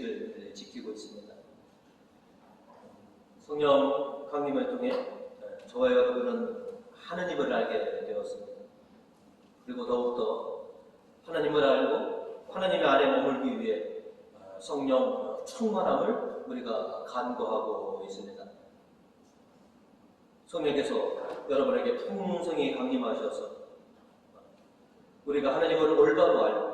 의식을 지키고 있습니다. 성령 강림을 통해 저와 여러분은 하느님을 알게 되었습니다. 그리고 더욱더 하나님을 알고 하나님의 안에 머물기 위해 성령 충만함을 우리가 간구하고 있습니다. 성령께서 여러분에게 풍성히 강림하셔서 우리가 하나님을 올바로 알고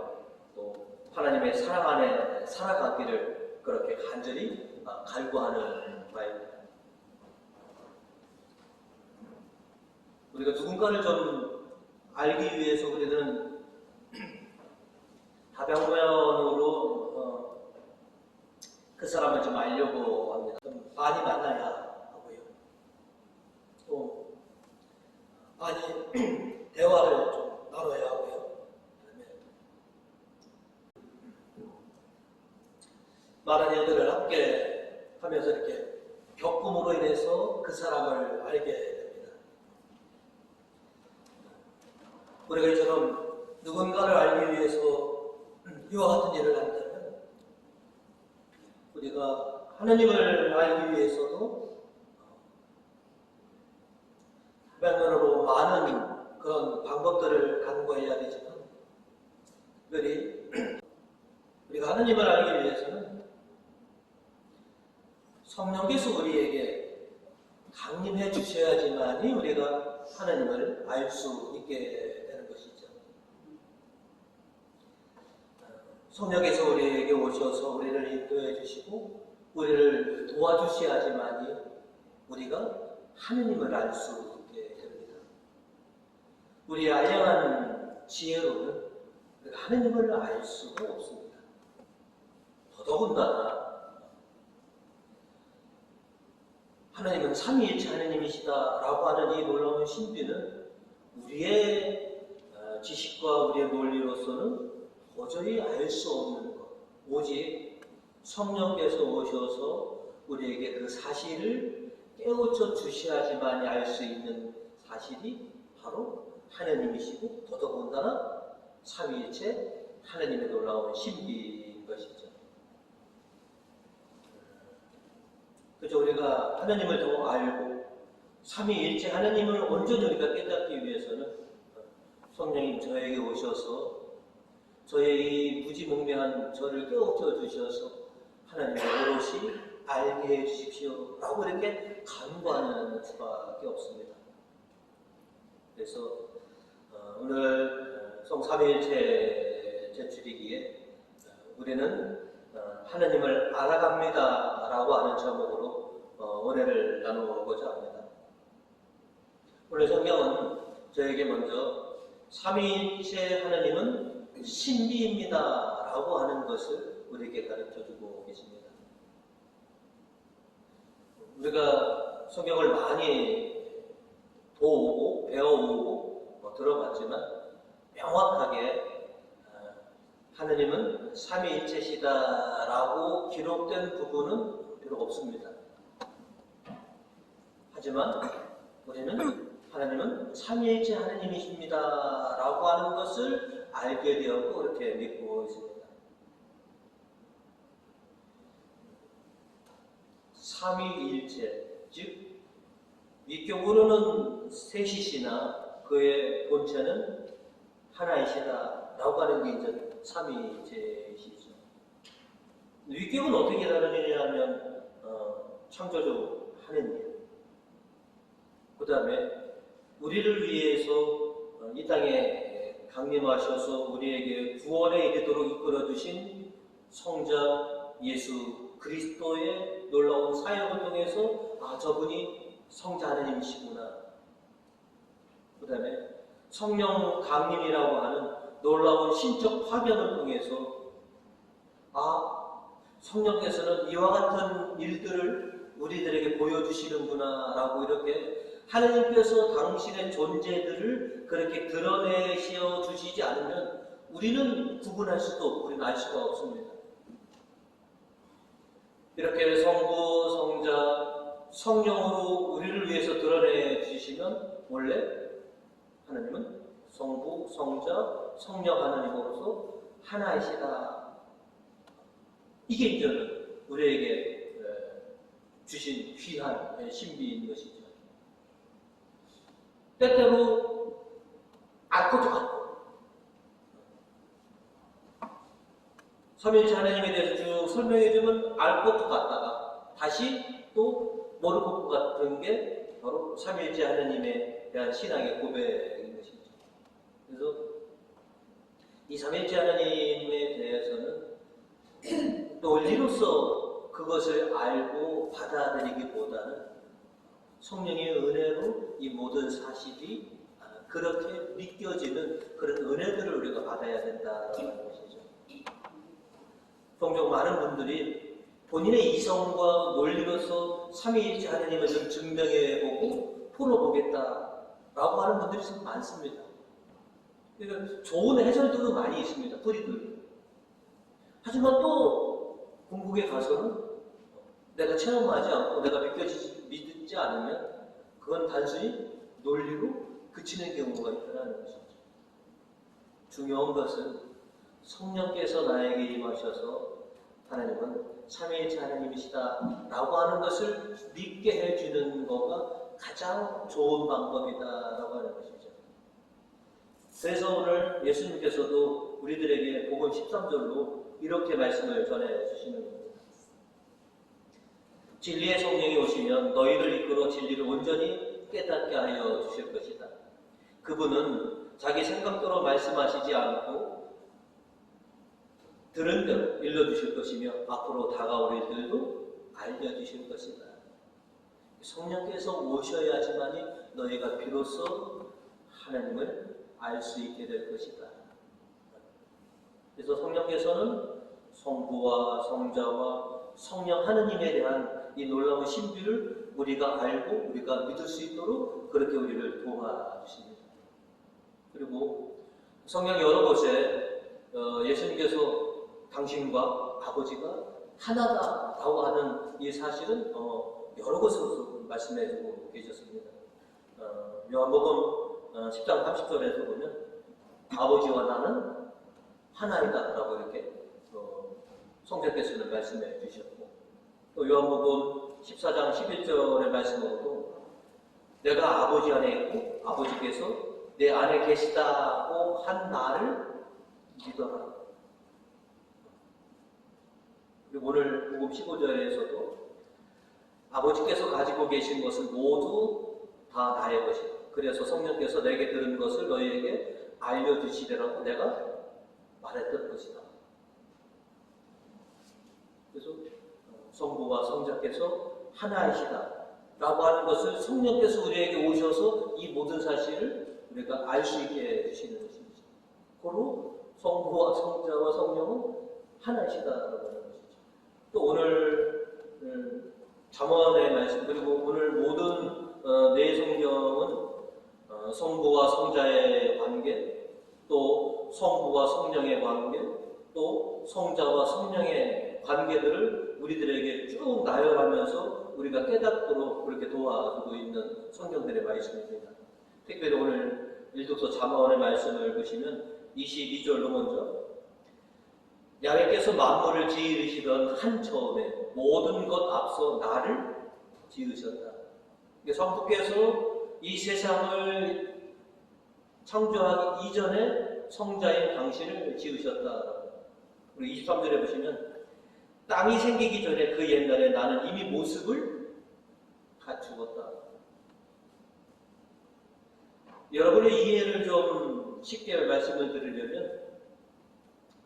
또 하나님의 사랑 안에 살아가기를 그렇게 간절히 간구하는 바입니다. 우리가 누군가를 좀 알기 위해서 우리는 다방면으로 그 사람을 좀 알려고 합니다. 좀 많이 만나야 하고요. 또 많이 대화를 좀 나눠야 하고요. 많은 일들을 함께 하면서 이렇게 겪음으로 인해서 그 사람을 알게 됩니다. 우리가 이처럼 누군가를 알기 위해서 이와 같은 일을 한다면 우리가 하나님을 알기 위해서도 한편으로 많은 그런 방법들을 간구해야 되지만 우리가 하나님을 알기 위해서는 성령께서 우리에게 강림해 주셔야지만이 우리가 하나님을 알 수 있게 되는 것이죠. 성령께서 우리에게 오셔서 우리를 인도해 주시고 우리를 도와주셔야지만이 우리가 하나님을 알 수 있게 됩니다. 우리의 알량한 지혜로는 우리가 하나님을 알 수가 없습니다. 더더군다나 하나님은 삼위일체 하나님이시다라고 하는 이 놀라운 신비는 우리의 지식과 우리의 논리로서는 도저히 알 수 없는 것. 오직 성령께서 오셔서 우리에게 그 사실을 깨우쳐 주셔야지만이 알 수 있는 사실이 바로 하나님이시고 더더군다나 삼위일체 하나님의 놀라운 신비인 것이죠. 그래서 우리가 하나님을 더 알고 삼위일체 하나님을 온전히 우리가 깨닫기 위해서는 성령님 저에게 오셔서 저의 이 무지몽매한 저를 깨우쳐 주셔서 하나님을 오롯이 알게 해 주십시오 라고 이렇게 간구하는 수밖에 없습니다. 그래서 오늘 성삼위일체 제출이기에 우리는 하나님을 알아갑니다 라고 하는 제목으로 은혜를 나누고자 합니다. 오늘 성경은 저에게 먼저 삼위일체 하나님은 신비입니다 라고 하는 것을 우리에게 가르쳐주고 계십니다. 우리가 성경을 많이 보고 배워오고 들어봤지만 명확하게 하나님은 삼위일체시다라고 기록된 부분은 별로 없습니다. 하지만 우리는 하나님은 삼위일체 하나님이십니다라고 하는 것을 알게 되었고 그렇게 믿고 있습니다. 삼위일체, 즉 위격으로는 셋이시나 그의 본체는 하나이시다라고 하는 게 이제 삼위일체이시죠. 위격은 어떻게 다르느냐 하면 창조주 하느님, 그 다음에 우리를 위해서 이 땅에 강림하셔서 우리에게 구원에 이르도록 이끌어주신 성자 예수 그리스도의 놀라운 사역을 통해서 저분이 성자 하나님이시구나. 그 다음에 성령 강림이라고 하는 놀라운 신적 파견을 통해서 성령께서는 이와 같은 일들을 우리들에게 보여주시는구나 라고 이렇게 하나님께서 당신의 존재들을 그렇게 드러내시어 주시지 않으면 우리는 구분할 수도 없고 우리는 알 수가 없습니다. 이렇게 성부, 성자, 성령으로 우리를 위해서 드러내 주시면 원래 하나님은 성부, 성자, 성령 하나님으로서 하나이시다. 이게 이제 우리에게 주신 귀한 신비인 것이죠. 때때로 알 것도 같고 삼위일체 하나님에 대해서 쭉 설명해주면 알 것도 같다가 다시 또 모를 것 같은 게 바로 삼위일체 하나님에 대한 신앙의 고백인 것이죠. 그래서 이 삼위일체 하나님에 대해서는 논리로서 그것을 알고 받아들이기보다는 성령의 은혜로 이 모든 사실이 그렇게 믿겨지는 그런 은혜들을 우리가 받아야 된다는 것이죠. 종종 많은 분들이 본인의 이성과 논리로서 삼위일체 하나님을 좀 증명해보고 풀어보겠다라고 하는 분들이 참 많습니다. 그러니까 좋은 해설들도 많이 있습니다. 뿌리들. 하지만 또 궁극에 가서는 내가 체험하지 않고 내가 믿지 않으면 그건 단순히 논리로 그치는 경우가 있다는 것이죠. 중요한 것은 성령께서 나에게 임하셔서 하나님은 삼위일체 하나님이시다 라고 하는 것을 믿게 해주는 것가 가장 좋은 방법이다라고 하는 것이죠. 그래서 오늘 예수님께서도 우리들에게 복음 13절로 이렇게 말씀을 전해주시는 겁니다. 진리의 성령이 오시면 너희를 이끌어 진리를 온전히 깨닫게 하여 주실 것이다. 그분은 자기 생각대로 말씀하시지 않고 들은 대로 일러주실 것이며 앞으로 다가올 일들도 알려주실 것이다. 성령께서 오셔야지만이 너희가 비로소 하나님을 알 수 있게 될 것이다. 그래서 성령께서는 성부와 성자와 성령 하느님에 대한 이 놀라운 신비를 우리가 알고 우리가 믿을 수 있도록 그렇게 우리를 도와주십니다. 그리고 성경 여러 곳에 예수님께서 당신과 아버지가 하나다라고 하는 이 사실은 여러 곳에서 말씀해주고 계셨습니다. 요한복음 10장 30절에서 보면 아버지와 나는 하나이다 라고 이렇게 성자께서는 말씀해 주셨고 또 요한복음 14장 11절의 말씀으로도 내가 아버지 안에 있고 아버지께서 내 안에 계시다고 한 나를 믿어라. 그리고 오늘 복음 15절에서도 아버지께서 가지고 계신 것은 모두 다 나의 것이다. 그래서 성령께서 내게 들은 것을 너희에게 알려주시리라고 내가 말했던 것이다. 그래서 성부와 성자께서 하나이시다 라고 하는 것을 성령께서 우리에게 오셔서 이 모든 사실을 우리가 알 수 있게 해주시는 것입니다. 고로 성부와 성자와 성령은 하나이시다라고 하는 것이죠. 또 오늘 잠언의 말씀 그리고 오늘 모든 내 성경은 성부와 성자의 관계, 또 성부와 성령의 관계, 또 성자와 성령의 관계들을 우리들에게 쭉 나열하면서 우리가 깨닫도록 그렇게 도와주고 있는 성경들의 말씀입니다. 특별히 오늘 일독서 잠언의 말씀을 보시면 22절로 먼저 야훼께서 만물을 지으시던 한 처음에 모든 것 앞서 나를 지으셨다. 성부께서 이 세상을 창조하기 이전에 성자인 당신을 지으셨다. 그리고 23절에 보시면 땅이 생기기 전에 그 옛날에 나는 이미 모습을 갖추었다. 여러분의 이해를 좀 쉽게 말씀을 드리려면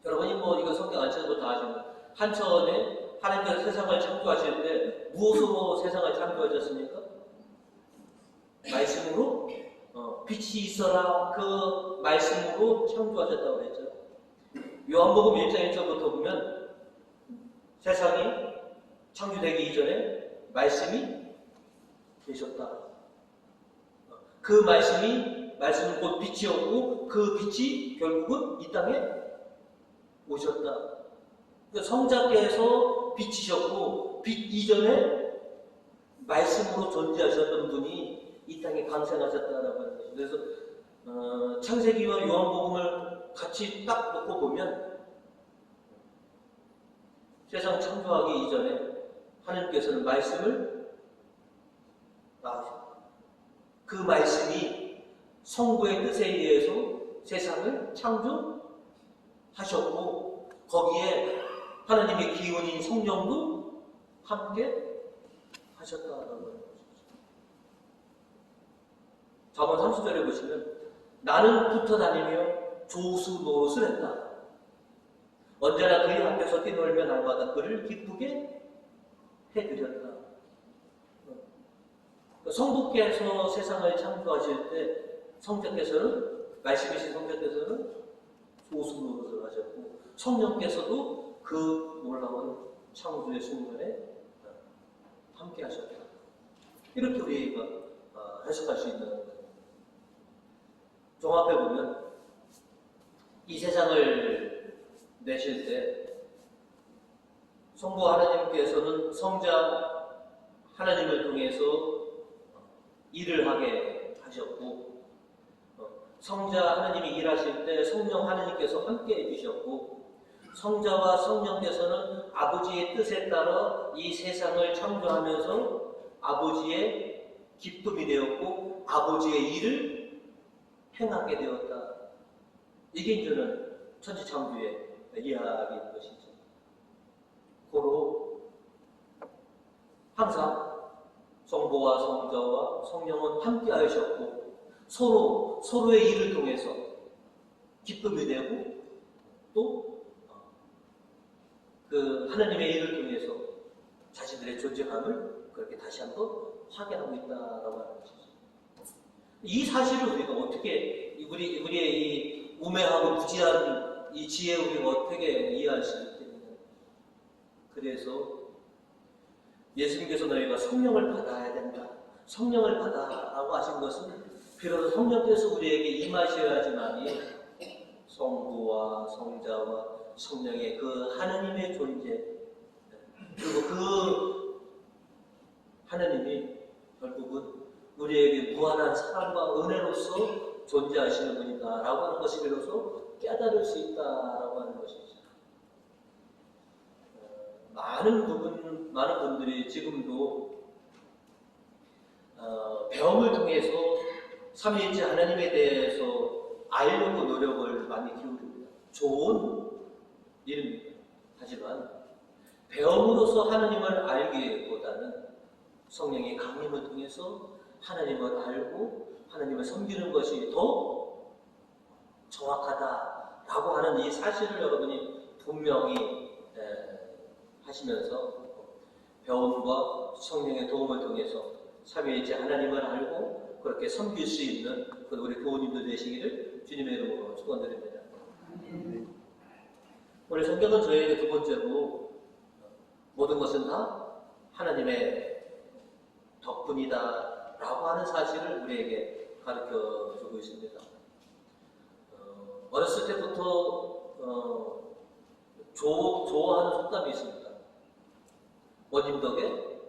여러분이 이거 성경 안 찾아도 다 아시는 한천에 하나님께서 세상을 창조하실 때 무엇으로 세상을 창조하셨습니까? 말씀으로 빛이 있어라 그 말씀으로 창조하셨다고 했죠. 요한복음 1장 1절부터 보면 세상이 창조되기 이전에 말씀이 계셨다. 그 말씀은 곧 빛이었고 그 빛이 결국은 이 땅에 오셨다. 그러니까 성자께서 빛이셨고 빛 이전에 말씀으로 존재하셨던 분이 이 땅에 강생하셨다라고 하는 것이죠. 그래서 창세기와 요한복음을 같이 딱 놓고 보면 세상 창조하기 이전에 하나님께서는 말씀을 낳으셨고 그 말씀이 성부의 뜻에 의해서 세상을 창조하셨고 거기에 하나님의 기운인 성령도 함께 하셨다라는 것이죠. 잠언 30절에 보시면 나는 붙어 다니며 조수 노릇을 했다. 언제나 그의 앞에서 뛰놀며 날마다 그를 기쁘게 해드렸다. 성부께서 세상을 창조하실 때 성자께서는 말씀이신 성자께서는 조수 노릇을 하셨고 성령께서도 그 놀라운 창조의 순간에 함께 하셨다. 이렇게 우리가 해석할 수 있는 거예요. 종합해 보면 이 세상을 내실 때 성부 하나님께서는 성자 하나님을 통해서 일을 하게 하셨고 성자 하나님이 일하실 때 성령 하나님께서 함께 해주셨고 성자와 성령께서는 아버지의 뜻에 따라 이 세상을 창조하면서 아버지의 기쁨이 되었고 아버지의 일을 행하게 되었다. 이게 이제는 천지창조의 이야기인 것이죠. 고로 항상 성부와 성자와 성령은 함께 하셨고 서로의 일을 통해서 기쁨이 되고 또 그 하나님의 일을 통해서 자신들의 존재감을 그렇게 다시 한번 확인하고 있다라고 하는 것이죠. 이 사실을 우리가 어떻게 우리의 이 우매하고 부지한 이 지혜 우리가 어떻게 이해할 수 있겠느냐. 그래서 예수님께서 너희가 성령을 받아야 된다. 성령을 받아라고 하신 것은 비로소 성령께서 우리에게 임하셔야지만이 성부와 성자와 성령의 그 하나님의 존재 그리고 그 하나님이 결국은 우리에게 무한한 사랑과 은혜로서 존재하시는 분이다라고 하는 것이 비로소 깨달을 수 있다라고 하는 것이죠. 많은 분들이 지금도 배움을 통해서 삼위일체 하나님에 대해서 알려고 노력을 많이 기울입니다. 좋은 일입니다. 하지만 배움으로서 하나님을 알기보다는 성령의 강림을 통해서 하나님을 알고 하나님을 섬기는 것이 더 정확하다라고 하는 이 사실을 여러분이 분명히 하시면서 배움과 성령의 도움을 통해서 삼위일체 하나님을 알고 그렇게 섬길 수 있는 우리 교우님들 되시기를 주님의 이름으로 축원드립니다. 오늘 성경은 저에게 두 번째로 모든 것은 다 하나님의 덕분이다 라고 하는 사실을 우리에게 가르쳐주고 있습니다. 어렸을 때부터 좋아하는 속담이 있습니다. 원님 덕에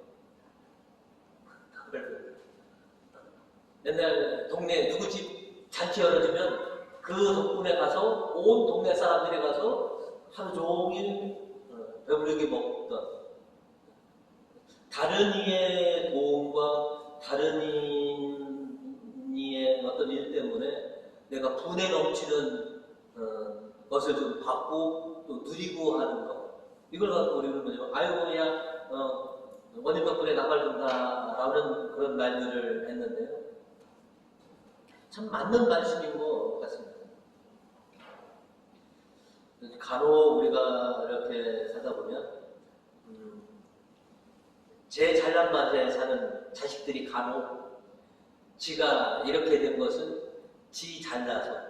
옛날 동네 누구 집 잔치 열어주면 그 덕분에 가서 온 동네 사람들이 가서 하루 종일 배부르게 먹던 다른 이의 도움과 다른 이의 어떤 일 때문에 내가 분에 넘치는 것을 좀 받고 또 누리고 하는 것 이걸 갖고 우리는 뭐냐면 아이고 그냥 원님 덕분에 나발든다라는 그런 말들을 했는데요. 참 맞는 말씀인 것 같습니다. 간혹 우리가 이렇게 살다 보면 제 잘난 맛에 사는 자식들이 간혹 지가 이렇게 된 것은 지 잘나서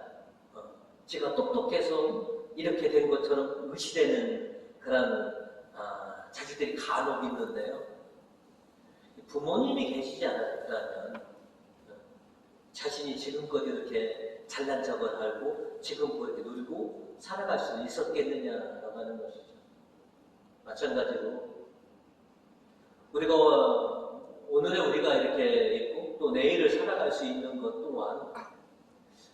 지가 똑똑해서 이렇게 된 것처럼 의시되는 그런 자식들이 간혹 있는데요. 부모님이 계시지 않았다면 자신이 지금껏 이렇게 잘난 척을 하고 지금 그렇게 누리고 살아갈 수 있었겠느냐라고 하는 것이죠. 마찬가지로 오늘의 우리가 이렇게 있고 또 내일을 살아갈 수 있는 것 또한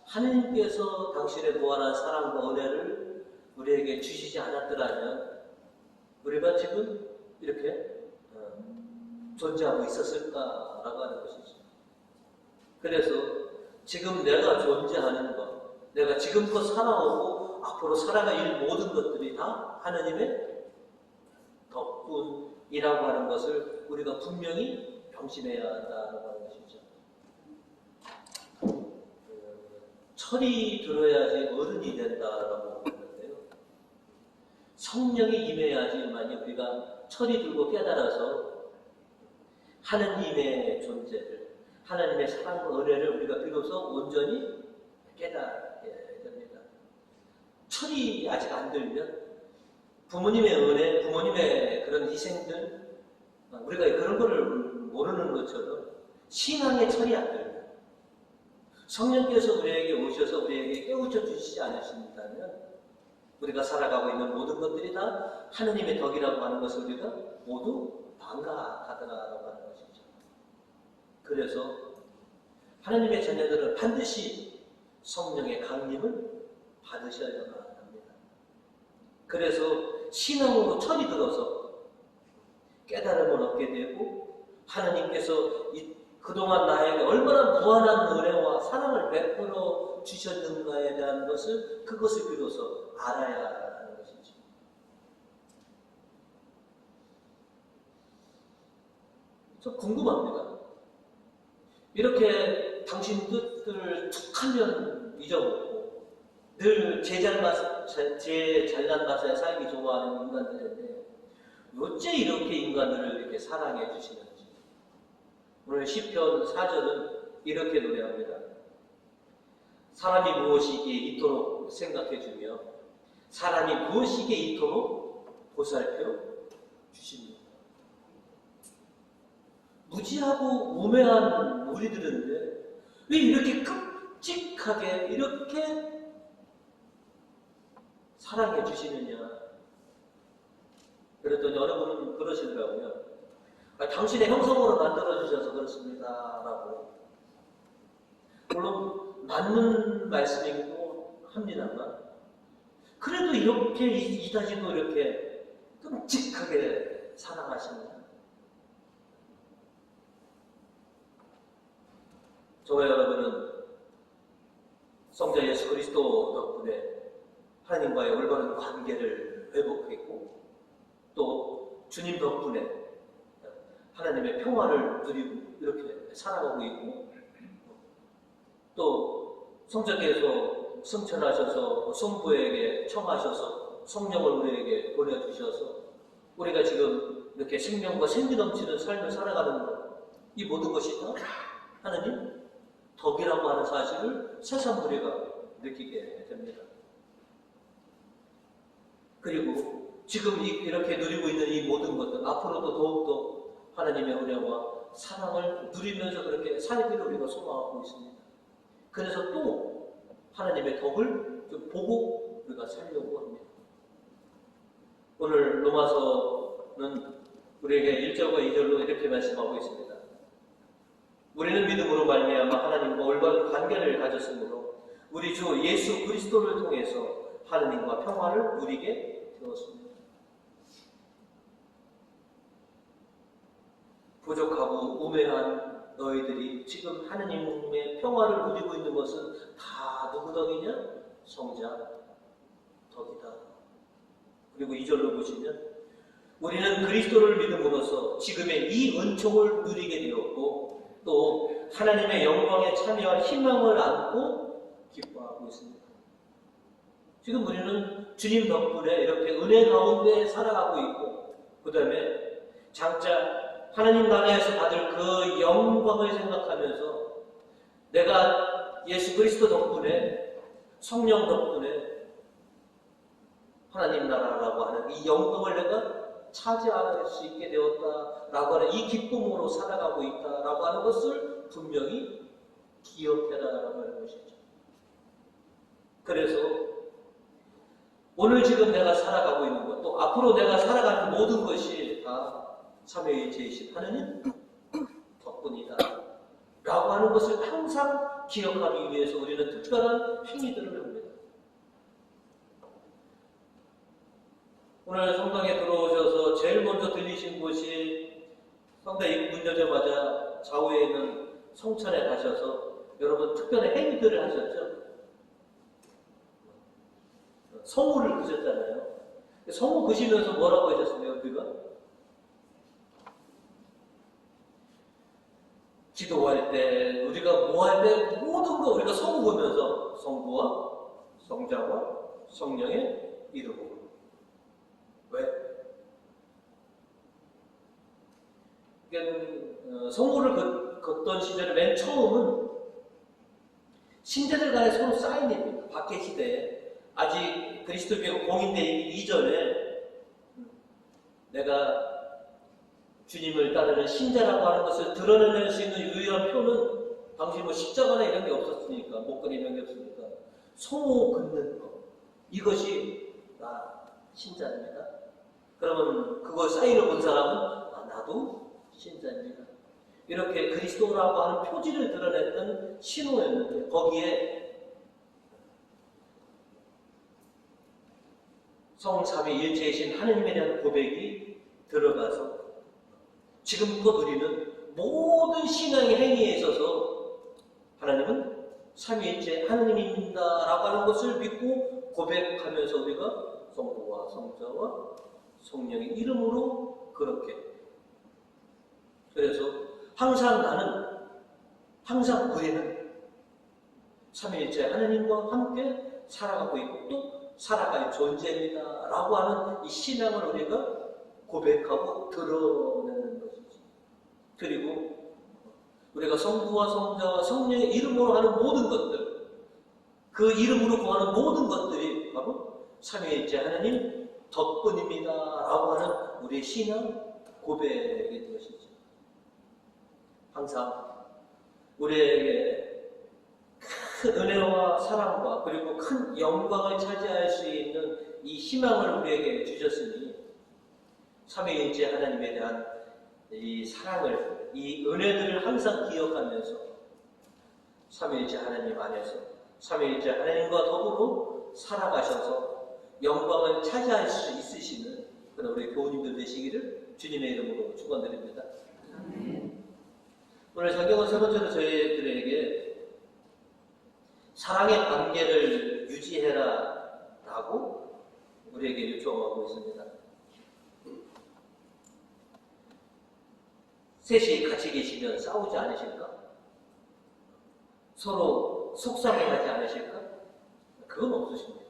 하느님께서 당신의 무한한 사랑과 은혜를 우리에게 주시지 않았더라면 우리가 지금 이렇게 존재하고 있었을까라고 하는 것이죠. 그래서 지금 내가 존재하는 것, 내가 지금껏 살아오고 앞으로 살아갈 모든 것들이 다 하나님의 덕분이라고 하는 것을 우리가 분명히 명심해야 한다고 하는 것이죠. 철이 들어야지 어른이 된다라고 하는데요. 성령이 임해야지만이 우리가 철이 들고 깨달아서 하느님의 존재를, 하나님의 사랑과 은혜를 우리가 비로소 온전히 깨닫게 됩니다. 철이 아직 안 들면 부모님의 은혜, 부모님의 그런 희생들, 우리가 그런 거를 모르는 것처럼 신앙의 철이 안 들면 성령께서 우리에게 오셔서 우리에게 깨우쳐 주시지 않으신다면 우리가 살아가고 있는 모든 것들이 다 하느님의 덕이라고 하는 것을 우리가 모두 반가하더라라고 하는 것이죠. 그래서 하느님의 자녀들은 반드시 성령의 강림을 받으셔야 합니다. 그래서 신앙으로 철이 들어서 깨달음을 얻게 되고 하느님께서 그동안 나에게 얼마나 무한한 은혜와 사랑을 베풀어 주셨는가에 대한 것을 그것을 비로소 알아야 하는 것이죠. 저 궁금합니다. 이렇게 당신 뜻을 툭 하면 잊어먹고 늘 제 잘난 맛에 살기 좋아하는 인간들인데 어째 이렇게 인간들을 이렇게 사랑해 주시는지. 오늘 시편 4절은 이렇게 노래합니다. 사람이 무엇이기에 이토록 생각해주며 사람이 무엇이기에 이토록 보살펴 주십니까? 무지하고 우매한 우리들인데 왜 이렇게 끔찍하게 이렇게 사랑해 주시느냐. 그랬더니 어느 분은 그러시더라고요. 당신의 형성으로 만들어주셔서 그렇습니다. 라고. 물론 맞는 말씀이기도 합니다만 그래도 이렇게 이다지도 이렇게 끔찍하게 사랑하십니다. 저와 여러분은 성자 예수 그리스도 덕분에 하나님과의 올바른 관계를 회복했고 또 주님 덕분에 하나님의 평화를 누리고 이렇게 살아가고 있고 또 성자께서 승천하셔서 성부에게 청하셔서 성령을 우리에게 보내주셔서 우리가 지금 이렇게 생명과 생기 넘치는 삶을 살아가는 것, 이 모든 것이 다 하나님 덕이라고 하는 사실을 세상 우리가 느끼게 됩니다. 그리고 지금 이렇게 누리고 있는 이 모든 것들 앞으로도 더욱더 하나님의 은혜와 사랑을 누리면서 그렇게 살기를 우리가 소망하고 있습니다. 그래서 또 하나님의 덕을 좀 보고 우리가 살려고 합니다. 오늘 로마서는 우리에게 1절과 2절로 이렇게 말씀하고 있습니다. 우리는 믿음으로 말미암아 하나님과 올바른 관계를 가졌으므로 우리 주 예수 그리스도를 통해서 하나님과 평화를 누리게 되었습니다. 부족하고 우매한 너희들이 지금 하나님의 평화를 누리고 있는 것은 다 누구 덕이냐? 성자 덕이다. 그리고 2절로 보시면 우리는 그리스도를 믿음으로써 지금의 이 은총을 누리게 되었고 또 하나님의 영광에 참여할 희망을 안고 기뻐하고 있습니다. 지금 우리는 주님 덕분에 이렇게 은혜 가운데 살아가고 있고 그 다음에 장차 하나님 나라에서 받을 그 영광을 생각하면서 내가 예수 그리스도 덕분에 성령 덕분에 하나님 나라라고 하는 이 영광을 내가 차지할 수 있게 되었다라고 하는 이 기쁨으로 살아가고 있다라고 하는 것을 분명히 기억해라라고 하는 것이죠. 그래서 오늘 지금 내가 살아가고 있는 것, 또 앞으로 내가 살아가는 모든 것이 다 삼위일체이신 하느님 덕분이다 라고 하는 것을 항상 기억하기 위해서 우리는 특별한 행위들을 합니다. 오늘 성당에 들어오셔서 제일 먼저 들리신 곳이 성당 입문 열자마자 좌우에 있는 성찬에 가셔서 여러분 특별한 행위들을 하셨죠? 성우를 그셨잖아요. 성우 그시면서 뭐라고 하셨어요, 우리가? 기도할 때, 우리가 뭐 할 때 모든 거 우리가 성우 보면서 성부와 성자와 성령의 이름으로. 왜? 그러니까 성우를 걷던 시절에 맨 처음은 신자들 간에 서로 사인입니다. 박해 시대에 아직 그리스도교가 공인되기 이전에 내가 주님을 따르는 신자라고 하는 것을 드러낼 수 있는 유일한 표는 당시 뭐 십자가나 이런 게 없었으니까, 목걸이 이런 게 없으니까 성우 긋는 거, 이것이 나 신자입니다. 그러면 그걸 사인을 본 사람은 나도 신자입니다. 이렇게 그리스도라고 하는 표지를 드러냈던 신호였는데 거기에 성삼위일체이신 하느님에 대한 고백이 들어가서 지금껏 우리는 모든 신앙의 행위에 있어서 하나님은 삼위일체 하느님입니다라고 하는 것을 믿고 고백하면서 우리가 성부와 성자와 성령의 이름으로 그렇게, 그래서 항상 우리는 삼위일체 하느님과 함께 살아가고 있고 또 살아갈 존재입니다 라고 하는 이 신앙을 우리가 고백하고 드러내는 것이지. 그리고 우리가 성부와 성자와 성령의 이름으로 하는 모든 것들, 그 이름으로 구하는 모든 것들이 바로 삼위일체 하나님 덕분입니다 라고 하는 우리의 신앙 고백인 것이죠. 항상 우리에게 큰 은혜와 사랑과 그리고 큰 영광을 차지할 수 있는 이 희망을 우리에게 주셨으니 삼위일체 하나님에 대한 이 사랑을, 이 은혜들을 항상 기억하면서 삼위일체 하나님 안에서 삼위일체 하나님과 더불어 살아가셔서 영광을 차지할 수 있으시는 그런 우리 교우님들 되시기를 주님의 이름으로 축원드립니다. 오늘 성경은 세 번째로 저희들에게 사랑의 관계를 유지해라 라고 우리에게 요청하고 있습니다. 셋이 같이 계시면 싸우지 않으실까? 서로 속상해하지 않으실까? 그건 없으십니다.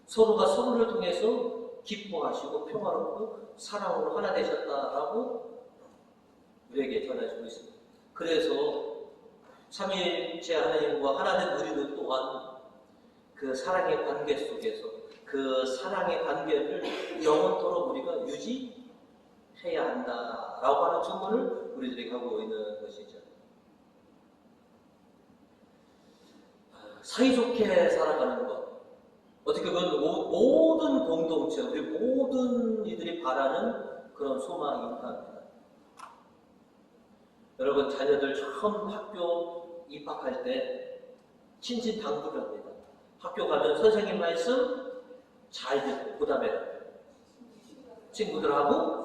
서로가 서로를 통해서 기뻐하시고 평화롭고 사랑으로 하나 되셨다라고 우리에게 전해주고 있습니다. 그래서 삼위일체 하나님과 하나 된 우리는 또한 그 사랑의 관계 속에서 그 사랑의 관계를 영원토록 우리가 유지해야 한다라고 하는 주문을 우리들이 하고 있는 것이죠. 사이좋게 살아가는 것, 어떻게 보면 모든 공동체, 우리 모든 이들이 바라는 그런 소망이기도 합니다. 여러분, 자녀들 처음 학교 입학할 때 신신당부를 합니다. 학교 가면 선생님 말씀 잘 듣고 그 다음에 친구들하고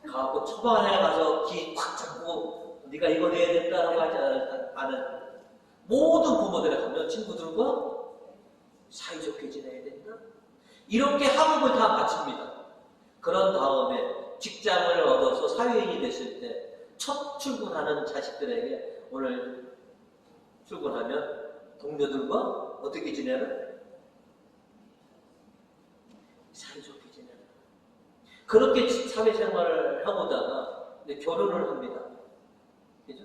가고 처방에 가서 귀 꽉 잡고 네가 이거 해야 된다라고 하지 않은 모든 부모들이 가면 친구들과 사이좋게 지내야 된다. 이렇게 학업을 다 마칩니다. 그런 다음에 직장을 얻어서 사회인이 됐을 때 첫 출근하는 자식들에게 오늘 출근하면 동료들과 어떻게 지내라? 사이좋게 지내라. 그렇게 사회생활을 하고다가 결혼을 합니다. 그죠?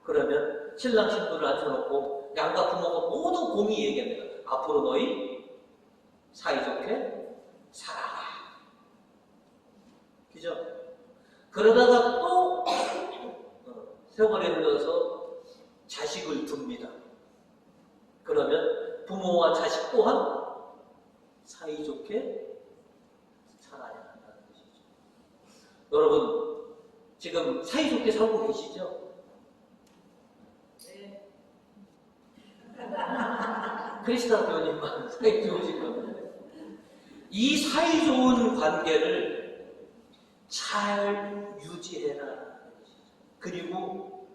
그러면 신랑 신부를 앉혀놓고 양가 부모가 모두 공히 얘기합니다. 앞으로 너희 사이좋게 살아라. 그죠? 그러다가 또 세월이 흘러서 자식을 둡니다. 그러면 부모와 자식 또한 사이좋게 살아야 한다는 것이죠. 여러분, 지금 사이좋게 살고 계시죠? 네. 크리스찬 교우님만 사이 좋으실 겁니다. 이 사이좋은 관계를 잘 유지해라. 그리고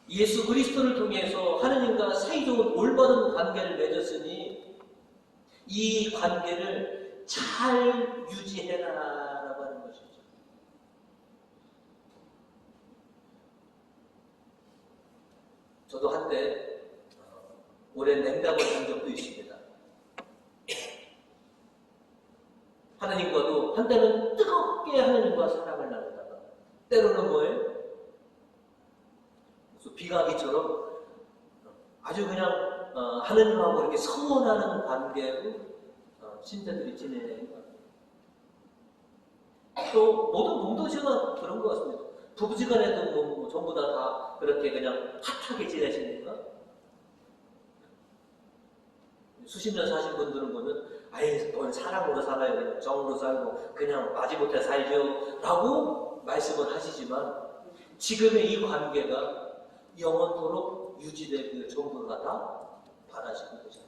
예수 그리스도를 통해서 하느님과 사이좋은 올바른 관계를 맺었으니 이 관계를 잘 유지해라라고 하는 것이죠. 저도 한때 오랜 냉담을 한 적도 있습니다. 하나님과도 한때는 뜨겁게 하나님과 사랑을 나누다가 때로는 뭐예요? 비가기처럼 아주 그냥 하나님하고 이렇게 서원하는 관계로 신자들이 지내는 것 같아요. 또 모든 공동체가 그런 것 같습니다. 부부지간에도 뭐 전부 다 그렇게 그냥 핫하게 지내시니까 수십 년 사신 분들은 보면 아예 넌 사랑으로 살아요, 그냥 정으로 살고 그냥 마지못해 살죠 라고 말씀을 하시지만 지금의 이 관계가 영원토록 유지되길 정부가 다 바라시는 거죠.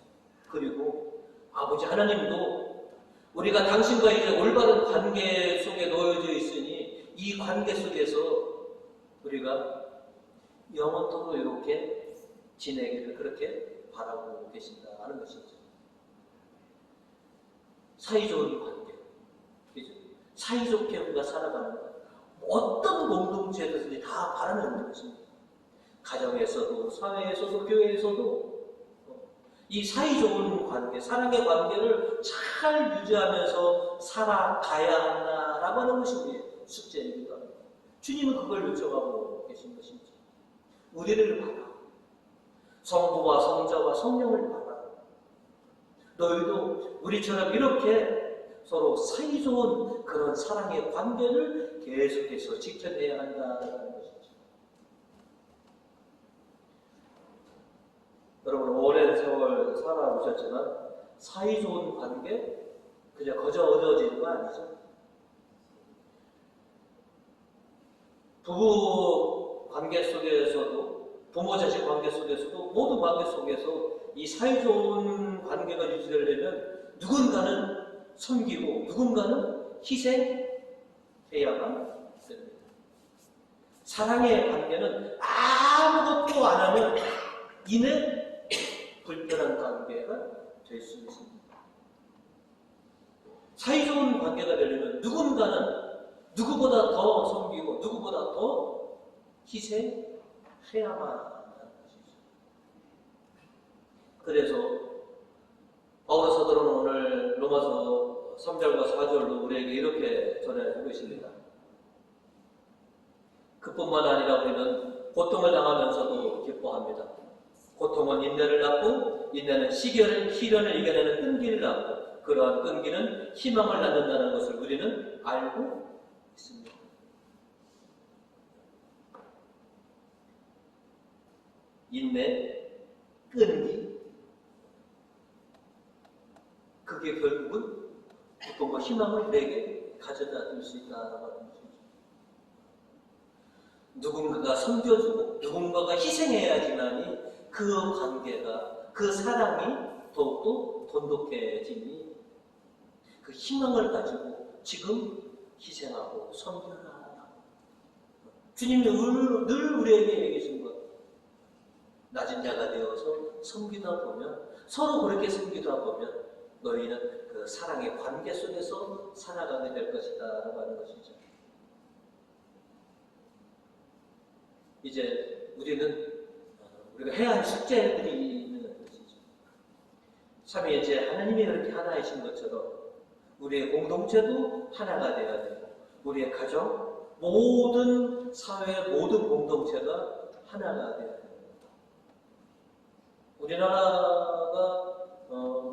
그리고 아버지 하나님도 우리가 당신과 이제 올바른 관계 속에 놓여져 있으니 이 관계 속에서 우리가 영원토록 이렇게 지내기를 그렇게 바라고 계신다 하는 것이죠. 사이좋은 관계, 그죠? 사이좋게 우리가 살아가는 것, 어떤 공동체든지 다 바라는 것입니다. 가정에서도, 사회에서도, 교회에서도 이 사이좋은 관계, 사랑의 관계를 잘 유지하면서 살아가야 한다라고 하는 것이 우리의 숙제이기도 합니다. 주님은 그걸 요청하고 계신 것이죠. 우리를 받아, 성부와 성자와 성령을 받아. 너희도 우리처럼 이렇게 서로 사이좋은 그런 사랑의 관계를 계속해서 지켜내야 한다는 것이죠. 여러분 오랜 세월 살아오셨지만 사이좋은 관계 그냥 거저 얻어지는 거 아니죠? 부부 관계 속에서도 부모 자식 관계 속에서도 모든 관계 속에서 이 사이좋은 관계가 유지되려면 누군가는 섬기고 누군가는 희생해야만 됩니다. 사랑의 관계는 아무것도 안 하면 이내 불편한 관계가 될 수 있습니다. 사이좋은 관계가 되려면 누군가는 누구보다 더 섬기고 누구보다 더 희생해야만 한다는 것이죠. 그래서 바울 사도는 오늘 로마서 3절과 4절로 우리에게 이렇게 전해주고 있습니다. 그뿐만 아니라 우리는 고통을 당하면서도 기뻐합니다. 고통은 인내를 낳고 인내는 시련을 이겨내는 끈기를 낳고 그러한 끈기는 희망을 낳는다는 것을 우리는 알고 있습니다. 인내, 끈기, 그게 결국은 기쁨과 희망을 내게 가져다 줄 수 있다는 것이죠. 누군가가 섬겨주고 누군가가 희생해야지만이 그 관계가, 그 사랑이 더욱더 돈독해지니 그 희망을 가지고 지금 희생하고 섬겨라. 주님이 늘 우리에게 얘기하신 것, 낮은 자가 되어서 섬기다 보면, 서로 그렇게 섬기다 보면 너희는 그 사랑의 관계 속에서 살아가게 될 것이다 라고 하는 것이죠. 이제 우리가 해야 할 숙제들이 있는 것이죠. 삼위일체 하나님이 그렇게 하나이신 것처럼 우리의 공동체도 하나가 되어야 되고 우리의 가정, 모든 사회, 모든 공동체가 하나가 되어야 됩니다. 우리나라가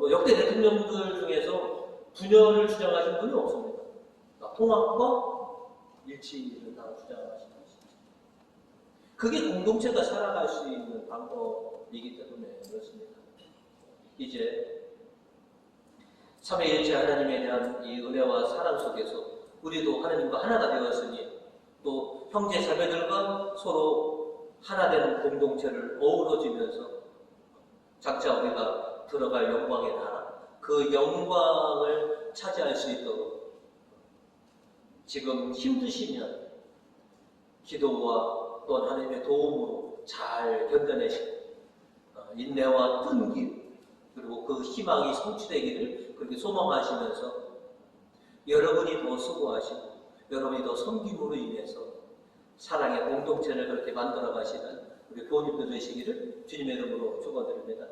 역대 대통령들 중에서 분열을 주장하신 분이 없습니다. 통합과 일치를 다 주장하신 것이죠. 그게 공동체가 살아갈 수 있는 방법이기 때문에 그렇습니다. 이제 삼위일체 하나님에 대한 이 은혜와 사랑 속에서 우리도 하나님과 하나가 되었으니 또 형제 자매들과 서로 하나 되는 공동체를 어우러지면서 장차 우리가 들어갈 영광의 나라, 그 영광을 차지할 수 있도록 지금 힘드시면 기도와 또한 하나님의 도움으로 잘 견뎌내시고 인내와 끈기 그리고 그 희망이 성취되기를 그렇게 소망하시면서 여러분이 더 수고하시고 여러분이 더 섬김으로 인해서 사랑의 공동체를 그렇게 만들어 가시는 우리 교우님들 되시기를 주님의 이름으로 축원드립니다.